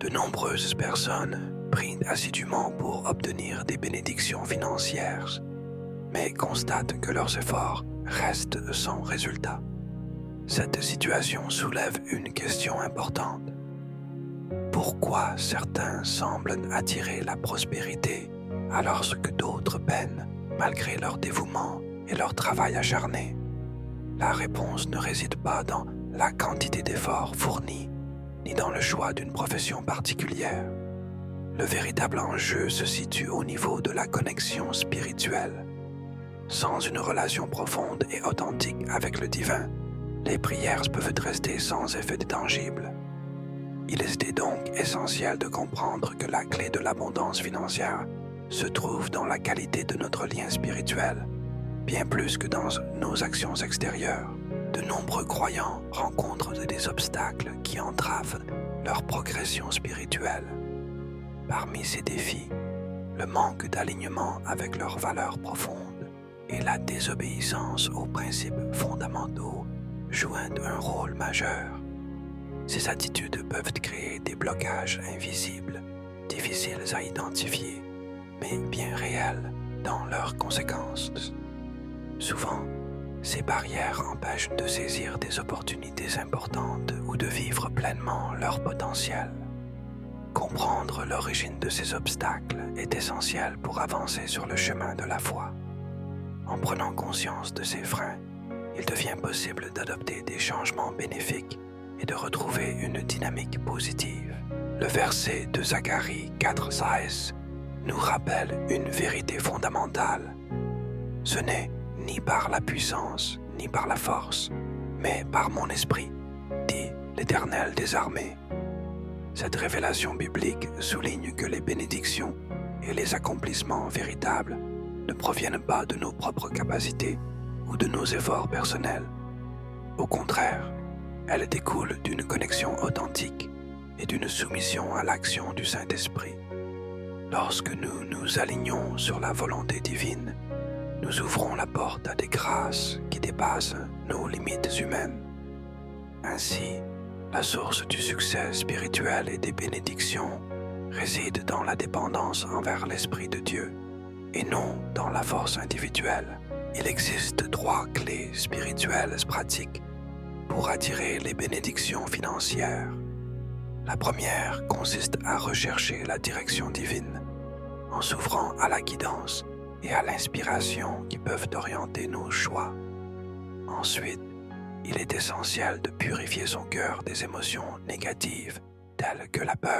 De nombreuses personnes prient assidûment pour obtenir des bénédictions financières, mais constatent que leurs efforts restent sans résultat. Cette situation soulève une question importante. Pourquoi certains semblent attirer la prospérité alors que d'autres peinent malgré leur dévouement et leur travail acharné? La réponse ne réside pas dans la quantité d'efforts fournis, ni dans le choix d'une profession particulière. Le véritable enjeu se situe au niveau de la connexion spirituelle. Sans une relation profonde et authentique avec le divin, les prières peuvent rester sans effet tangible. Il est donc essentiel de comprendre que la clé de l'abondance financière se trouve dans la qualité de notre lien spirituel, bien plus que dans nos actions extérieures. De nombreux croyants rencontrent des obstacles qui entravent leur progression spirituelle. Parmi ces défis, le manque d'alignement avec leurs valeurs profondes et la désobéissance aux principes fondamentaux jouent un rôle majeur. Ces attitudes peuvent créer des blocages invisibles, difficiles à identifier, mais bien réels dans leurs conséquences. Souvent, ces barrières empêchent de saisir des opportunités importantes ou de vivre pleinement leur potentiel. Comprendre l'origine de ces obstacles est essentiel pour avancer sur le chemin de la foi. En prenant conscience de ces freins, il devient possible d'adopter des changements bénéfiques et de retrouver une dynamique positive. Le verset de Zacharie 4,16 nous rappelle une vérité fondamentale. Ce n'est ni par la puissance, ni par la force, mais par mon esprit, dit l'Éternel des armées. Cette révélation biblique souligne que les bénédictions et les accomplissements véritables ne proviennent pas de nos propres capacités ou de nos efforts personnels. Au contraire, elles découlent d'une connexion authentique et d'une soumission à l'action du Saint-Esprit. Lorsque nous nous alignons sur la volonté divine, nous ouvrons la porte à des grâces qui dépassent nos limites humaines. Ainsi, la source du succès spirituel et des bénédictions réside dans la dépendance envers l'Esprit de Dieu et non dans la force individuelle. Il existe 3 clés spirituelles pratiques pour attirer les bénédictions financières. La première consiste à rechercher la direction divine en s'ouvrant à la guidance et à l'inspiration qui peuvent orienter nos choix. Ensuite, il est essentiel de purifier son cœur des émotions négatives telles que la peur,